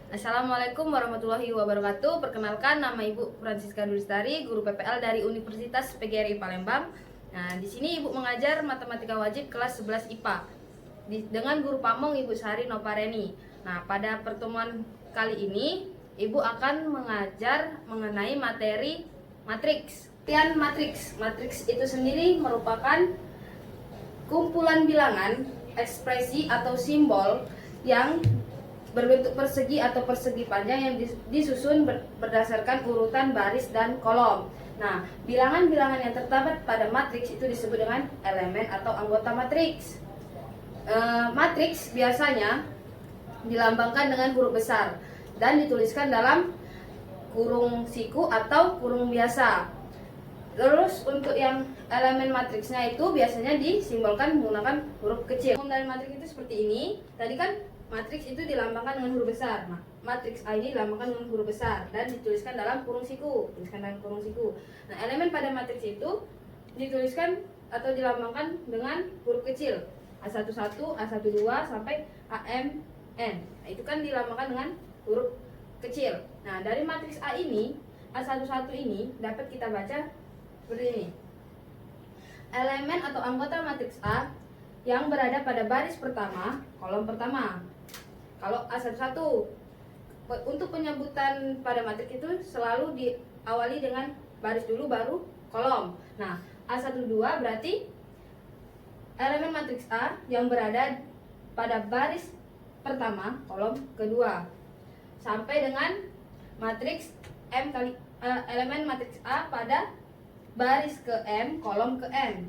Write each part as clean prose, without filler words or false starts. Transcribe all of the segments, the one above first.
Assalamualaikum warahmatullahi wabarakatuh. Perkenalkan, nama Ibu Francisca Dulistari, guru PPL dari Universitas PGRI Palembang. Nah, di sini Ibu mengajar matematika wajib kelas 11 IPA dengan guru pamong Ibu Sari Nopareni. Nah, pada pertemuan kali ini Ibu akan mengajar mengenai materi matriks. Pengertian matriks. Matriks itu sendiri merupakan kumpulan bilangan, ekspresi atau simbol yang berbentuk persegi atau persegi panjang yang disusun berdasarkan urutan baris dan kolom. Nah, bilangan-bilangan yang terdapat pada matriks itu disebut dengan elemen atau anggota matriks. Matriks biasanya dilambangkan dengan huruf besar dan dituliskan dalam kurung siku atau kurung biasa. Terus untuk yang elemen matriksnya itu biasanya disimbolkan menggunakan huruf kecil. Umum dari matriks itu seperti ini. Tadi kan matriks itu dilambangkan dengan huruf besar. Matriks A ini dilambangkan dengan huruf besar dan dituliskan dalam kurung siku. Nah, elemen pada matriks itu dituliskan atau dilambangkan dengan huruf kecil. A11, A12 sampai AMN. Nah, itu kan dilambangkan dengan huruf kecil. Nah, dari matriks A ini, A11 ini dapat kita baca seperti ini. Elemen atau anggota matriks A yang berada pada baris pertama, kolom pertama. Kalau A11, untuk penyebutan pada matriks itu selalu diawali dengan baris dulu baru kolom. Nah, A12 berarti elemen matriks A yang berada pada baris pertama, kolom kedua. Sampai dengan matriks M kali elemen matriks A pada baris ke M, kolom ke M.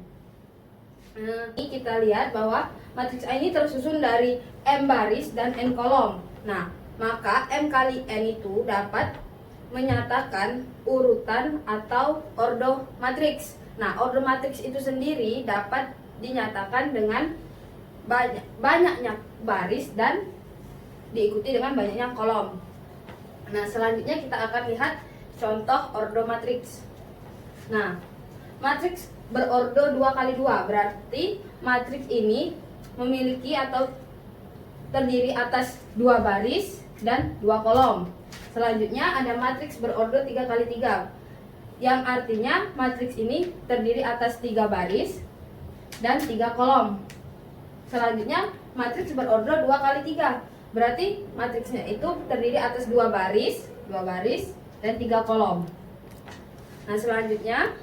Ini kita lihat bahwa matriks A ini tersusun dari M baris dan N kolom. Nah, maka M kali N itu dapat menyatakan urutan atau ordo matriks. Nah, ordo matriks itu sendiri dapat dinyatakan dengan banyaknya baris dan diikuti dengan banyaknya kolom. Nah, selanjutnya kita akan lihat contoh ordo matriks. Nah, matriks berordo 2x2 berarti matriks ini memiliki atau terdiri atas 2 baris dan 2 kolom. Selanjutnya ada matriks berordo 3x3 yang artinya matriks ini terdiri atas 3 baris dan 3 kolom. Selanjutnya matriks berordo 2x3 berarti matriksnya itu terdiri atas 2 baris dan 3 kolom. Nah, selanjutnya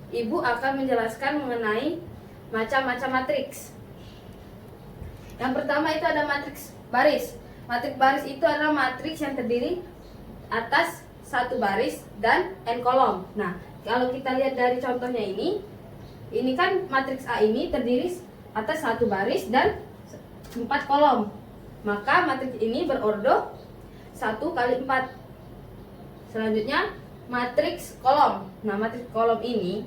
Ibu akan menjelaskan mengenai macam-macam matriks. Yang pertama itu ada matriks baris. Matriks baris itu adalah matriks yang terdiri atas 1 baris dan N kolom. Nah, kalau kita lihat dari contohnya ini kan matriks A ini terdiri atas 1 baris dan 4 kolom. Maka matriks ini berordo 1 kali 4. Selanjutnya matriks kolom. Nah, matriks kolom ini,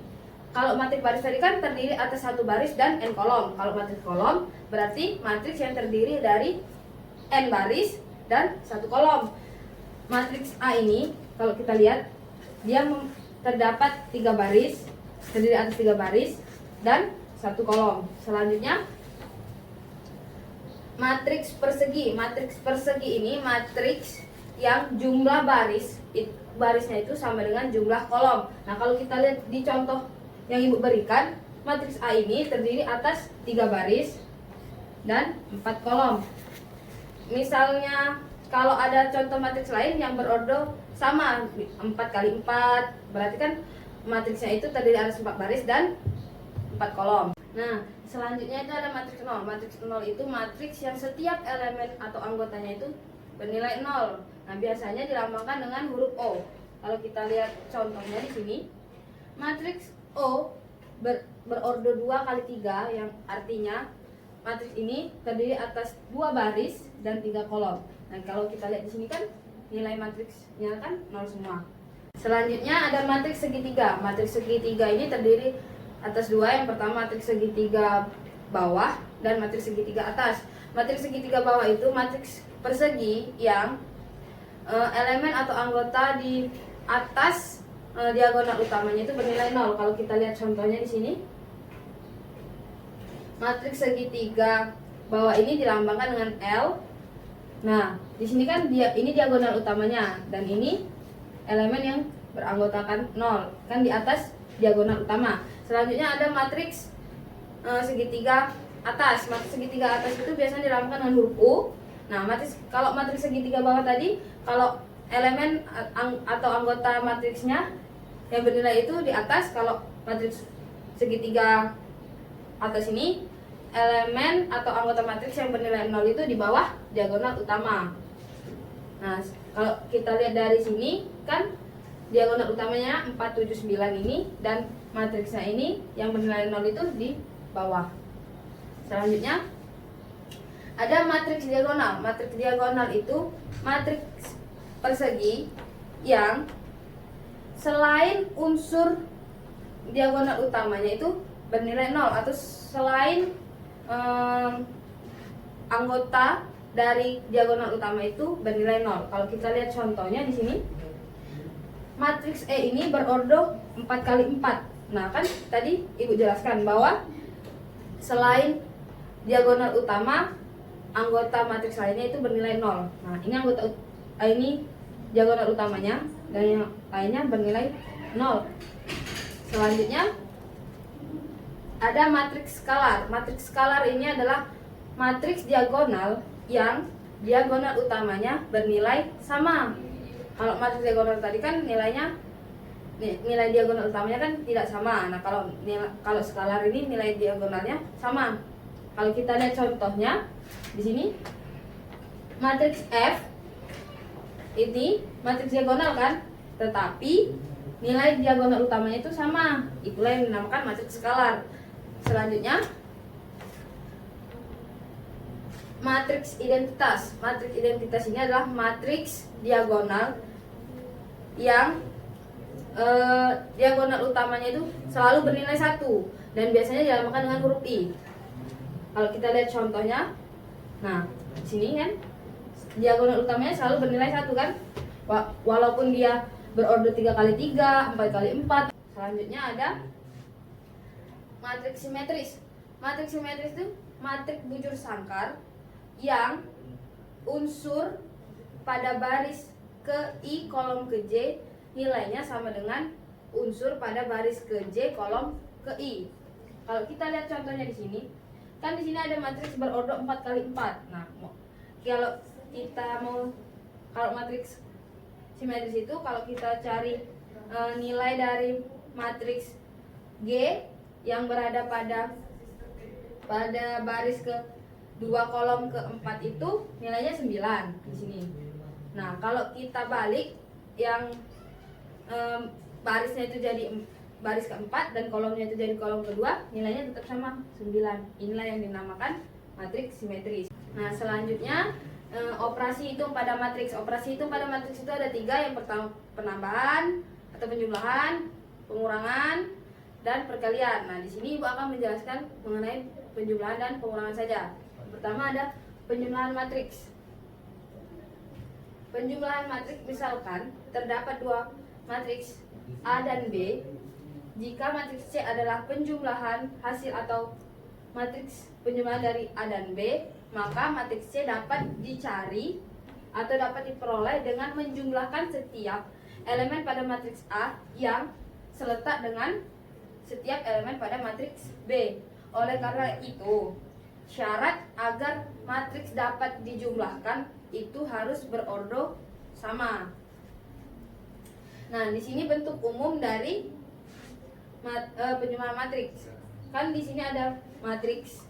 kalau matriks baris tadi kan terdiri atas 1 baris dan N kolom. Kalau matriks kolom berarti matriks yang terdiri dari N baris dan 1 kolom. Matriks A ini kalau kita lihat dia terdapat 3 baris, terdiri atas 3 baris dan 1 kolom. Selanjutnya matriks persegi. Matriks persegi ini matriks yang jumlah barisnya itu sama dengan jumlah kolom. Nah, kalau kita lihat di contoh yang Ibu berikan, matriks A ini terdiri atas 3 baris dan 4 kolom. Misalnya kalau ada contoh matriks lain yang berordo sama 4x4, berarti kan matriksnya itu terdiri atas 4 baris dan 4 kolom. Nah, selanjutnya itu ada matriks 0. Matriks 0 itu matriks yang setiap elemen atau anggotanya itu bernilai 0. Nah, biasanya dilambangkan dengan huruf O. Kalau kita lihat contohnya di sini, matriks O berordo 2x3 yang artinya matriks ini terdiri atas 2 baris dan 3 kolom. Nah, kalau kita lihat di sini kan nilai matriksnya kan 0 semua. Selanjutnya ada matriks segitiga. Matriks segitiga ini terdiri atas 2. Yang pertama matriks segitiga bawah dan matriks segitiga atas. Matriks segitiga bawah itu matriks persegi yang elemen atau anggota di atas diagonal utamanya itu bernilai 0. Kalau kita lihat contohnya di sini, matriks segitiga bawah ini dilambangkan dengan L Nah, di sini kan ini diagonal utamanya dan ini elemen yang beranggotakan 0 kan di atas diagonal utama. Selanjutnya ada matriks segitiga atas. Matriks segitiga atas itu biasanya dilambangkan dengan huruf U. Nah, kalau matriks segitiga bawah tadi, kalau elemen atau anggota matriksnya yang bernilai itu di atas, kalau matriks segitiga atas ini elemen atau anggota matriks yang bernilai 0 itu di bawah diagonal utama. Nah, kalau kita lihat dari sini kan diagonal utamanya 479 ini dan matriksnya ini yang bernilai 0 itu di bawah. Selanjutnya ada matriks diagonal. Matriks diagonal itu matriks persegi yang selain unsur diagonal utamanya itu bernilai 0 atau selain anggota dari diagonal utama itu bernilai 0. Kalau kita lihat contohnya di sini, matriks E ini berordo 4 kali 4. Nah, kan tadi Ibu jelaskan bahwa selain diagonal utama, anggota matriks lainnya itu bernilai 0. Nah, ini diagonal utamanya dan yang lainnya bernilai 0. Selanjutnya ada matriks skalar. Matriks skalar ini adalah matriks diagonal yang diagonal utamanya bernilai sama. Kalau matriks diagonal tadi kan nilai diagonal utamanya kan tidak sama. Nah, kalau skalar ini nilai diagonalnya sama. Kalau kita lihat contohnya di sini, matriks F ini matriks diagonal kan, tetapi nilai diagonal utamanya itu sama. Itulah yang dinamakan matriks skalar. Selanjutnya matriks identitas. Matriks identitas ini adalah matriks diagonal yang diagonal utamanya itu selalu bernilai 1 dan biasanya dilambangkan dengan huruf I. Kalau kita lihat contohnya, nah di sini kan diagonal utamanya selalu bernilai 1 kan, walaupun dia berordo 3 kali 3, 4 kali 4. Selanjutnya ada matriks simetris. Matriks simetris itu matriks bujur sangkar yang unsur pada baris ke I kolom ke J nilainya sama dengan unsur pada baris ke J kolom ke I. Kalau kita lihat contohnya di sini, kan di sini ada matriks berordo 4 kali 4. Nah, kalau matriks simetris itu kalau kita cari nilai dari matriks G yang berada pada baris ke 2 kolom ke 4 itu nilainya 9 di sini. Nah, kalau kita balik yang barisnya itu jadi baris keempat dan kolomnya itu jadi kolom kedua, nilainya tetap sama 9. Inilah yang dinamakan matriks simetris. Nah, selanjutnya operasi hitung pada matriks. Operasi hitung pada matriks itu ada 3. Yang pertama penambahan atau penjumlahan, pengurangan, dan perkalian. Nah, di sini Ibu akan menjelaskan mengenai penjumlahan dan pengurangan saja. Pertama ada penjumlahan matriks. Penjumlahan matriks misalkan terdapat 2 matriks A dan B. Jika matriks C adalah penjumlahan hasil atau matriks penjumlahan dari A dan B, maka matriks C dapat dicari atau dapat diperoleh dengan menjumlahkan setiap elemen pada matriks A yang seletak dengan setiap elemen pada matriks B. Oleh karena itu, syarat agar matriks dapat dijumlahkan itu harus berordo sama. Nah, di sini bentuk umum dari penjumlahan matriks. Kan di sini ada matriks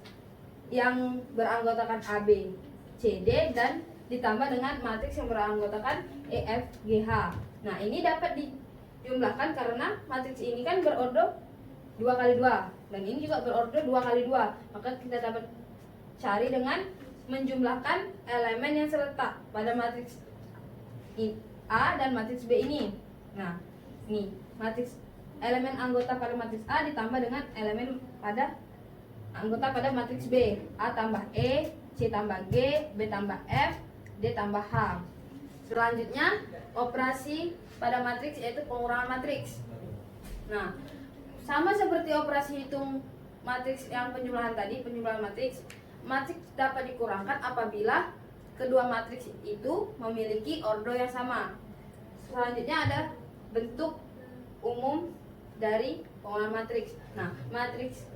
yang beranggotakan A, B, C, D dan ditambah dengan matriks yang beranggotakan E, F, G, H. Nah, ini dapat dijumlahkan karena matriks ini kan berordo 2 kali 2 dan ini juga berordo 2 kali 2. Maka kita dapat cari dengan menjumlahkan elemen yang terletak pada matriks A dan matriks B ini. Nah, ini matriks elemen anggota pada matriks A ditambah dengan elemen pada anggota pada matriks B. A tambah E, C tambah G, B tambah F, D tambah H. Selanjutnya operasi pada matriks yaitu pengurangan matriks. Nah, sama seperti operasi hitung matriks yang penjumlahan tadi, penjumlahan matriks dapat dikurangkan apabila kedua matriks itu memiliki ordo yang sama. Selanjutnya ada bentuk umum dari pengolahan matriks. Nah, matriks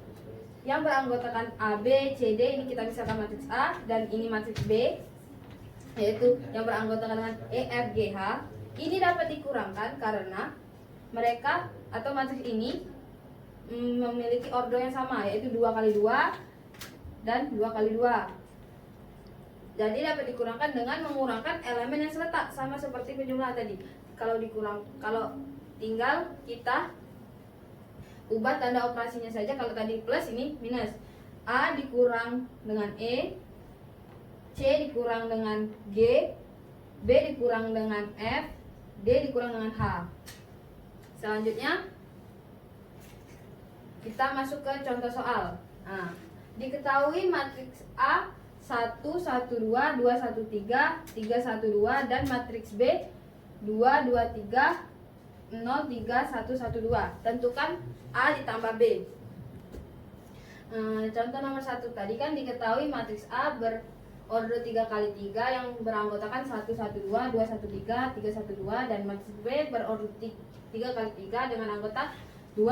yang beranggotakan A, B, C, D ini kita misalkan matriks A, dan ini matriks B, yaitu yang beranggotakan dengan E, F, G, H. Ini dapat dikurangkan karena mereka atau matriks ini memiliki ordo yang sama, yaitu 2 kali 2 dan 2 kali 2. Jadi dapat dikurangkan dengan mengurangkan elemen yang seletak, sama seperti penjumlahan tadi. Kalau tinggal kita ubah tanda operasinya saja. Kalau tadi plus, ini minus. A dikurang dengan E, C dikurang dengan G, B dikurang dengan F, D dikurang dengan H. Selanjutnya kita masuk ke contoh soal. Nah, diketahui matriks A 1, 1, 2, 2, 1, 3, 3, 1, 2, dan matriks B 2, 2, 3, 0, 3, 1, 1, 2. Tentukan A ditambah B. Contoh nomor 1 tadi kan diketahui matriks A berordo 3 kali 3 yang beranggotakan 1, 1, 2, 2, 1, 3, 3, 1, 2, dan matriks B berordo 3 kali 3 dengan anggota 2,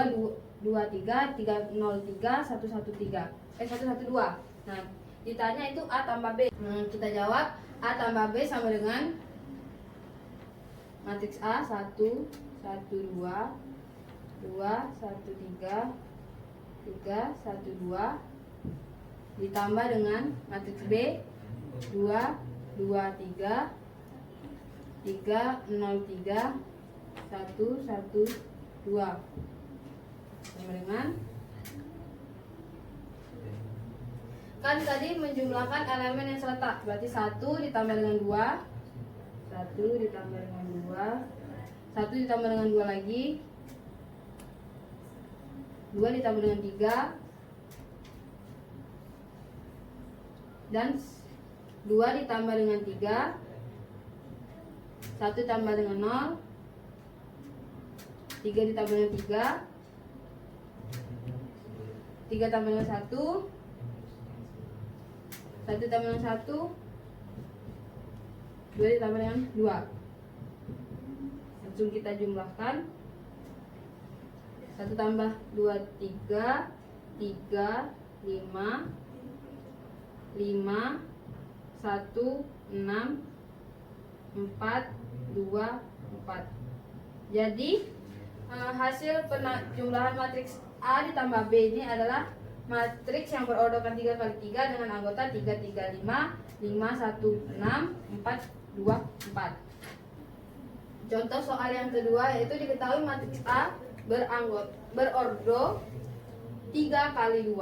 2, 3, 3, 0, 3, 1, 1, 3, 1, 1, 2. Nah, ditanya itu A tambah B. Kita jawab A tambah B sama dengan matriks A 1, 1, 2, 2, 1, 3, 3, 1, 2 ditambah dengan matriks B 2, 2, 3, 3, 0, 3, 1, 1, 2 sama dengan, kan tadi menjumlahkan elemen yang seletak, berarti 1 ditambah dengan 2, 1 ditambah dengan 2, 1 ditambah dengan 2 lagi, 2 ditambah dengan 3, dan 2 ditambah dengan 3, 1 ditambah dengan 0, 3 ditambah dengan 3, 3 tambah dengan 1, 1 ditambah dengan 1, 2 ditambah dengan 2. Langsung kita jumlahkan. 1 tambah 2, 3, 3, 5, 5, 1, 6, 4, 2, 4. Jadi hasil penjumlahan matriks A ditambah B ini adalah matriks yang berordokan 3 kali 3 dengan anggota 3, 3, 5, 5, 1, 6, 4, 2, 4. Contoh soal yang kedua yaitu diketahui matriks A berordo 3 kali 2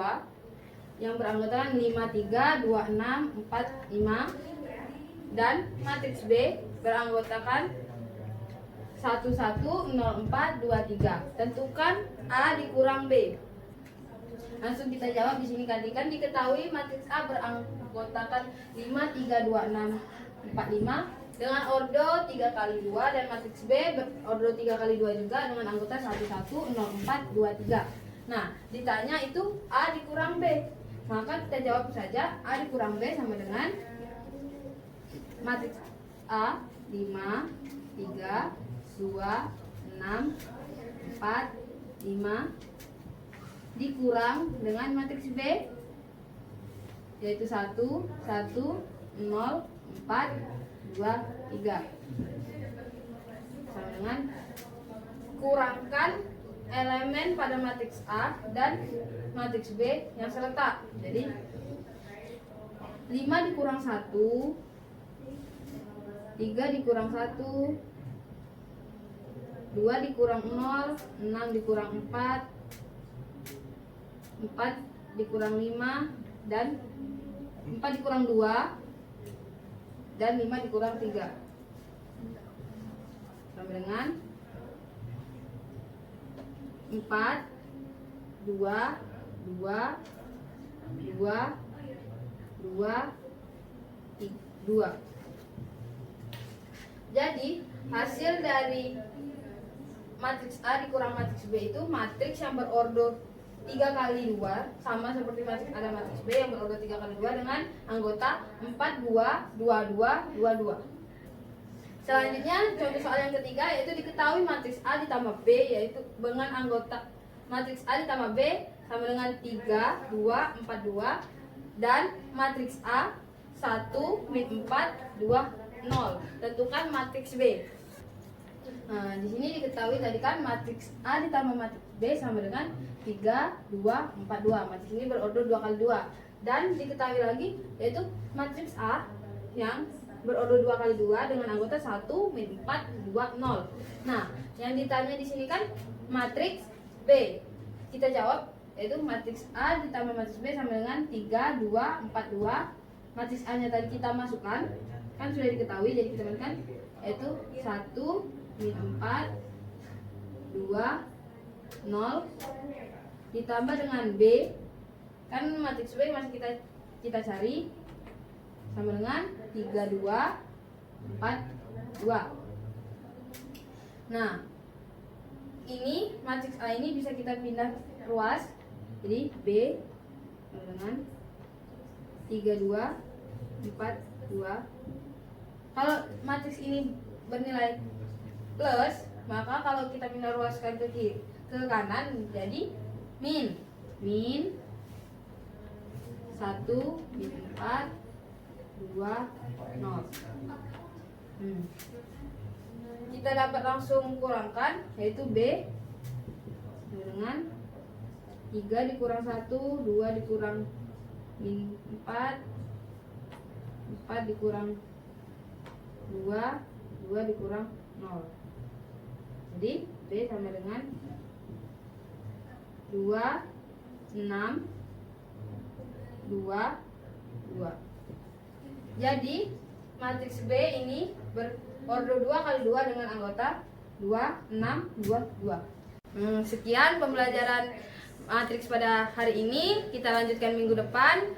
yang beranggotakan 5, 3, 2, 6, 4, 5, dan matriks B beranggotakan 1, 1, 0, 4, 2, 3. Tentukan A dikurang B. Langsung kita jawab di sini kan diketahui matriks A beranggotakan 5, 3, 2, 6, 4, 5 dengan ordo 3 kali 2, dan matriks B berordo 3 kali 2 juga dengan anggota 1, 1, 0, 4, 2, 3. Nah, ditanya itu A dikurang B. Maka kita jawab saja A dikurang B sama dengan matriks A 5, 3, 2, 6, 4, 5 dikurang dengan matriks B yaitu 1, 1, 0, 4, 2, 3 sama dengan kurangkan elemen pada matriks A dan matriks B yang seletak. Jadi 5 dikurang 1, 3 dikurang 1, 2 dikurang 0, 6 dikurang 4, 4 dikurang 5, dan 4 dikurang 2, dan 5 dikurang 3 sama dengan 4, 2, 2, 2, 2, 2. Jadi hasil dari matriks A dikurang matriks B itu matriks yang berordo 3 kali 2 sama seperti matriks A dan matriks B yang berordo 3 kali 2 dengan anggota 4, 2, 22, 22. Selanjutnya contoh soal yang ketiga yaitu diketahui matriks A ditambah B yaitu dengan anggota matriks A ditambah B sama dengan 3, 2, 4, 2 dan matriks A 1, min 4, 2, 0. Tentukan matriks B. Nah, di sini diketahui tadi kan matriks A ditambah matriks B sama dengan 3, 2, 4, 2. Matriks ini berordo 2 kali 2. Dan diketahui lagi yaitu matriks A yang berordo 2 kali 2 dengan anggota 1, min 4, 2, 0. Nah, yang ditanya di sini kan matriks B. Kita jawab yaitu matriks A ditambah matriks B sama dengan 3, 2, 4, 2. Matriks A nya tadi kita masukkan, kan sudah diketahui, jadi kita masukkan yaitu 1, min 4, 2, 0 ditambah dengan B, kan matriks B masih kita cari sama dengan 3, 2, 4, 2. Nah, ini matriks A ini bisa kita pindah ruas, jadi B sama dengan 3, 2, 4, 2. Kalau matriks ini bernilai plus, maka kalau kita pindah ruaskan ke kanan jadi min 1, min 4, 2, 0. Kita dapat langsung kurangkan yaitu B dengan 3 dikurang 1, 2 dikurang min 4, 4 dikurang 2, 2 dikurang 0. Jadi B sama dengan 2, 6, 2, 2. Jadi matriks B ini berordo 2 kali 2 dengan anggota 2, 6, 2, 2. Sekian pembelajaran matriks pada hari ini. Kita lanjutkan minggu depan.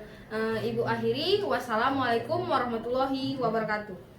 Ibu akhiri, wassalamualaikum warahmatullahi wabarakatuh.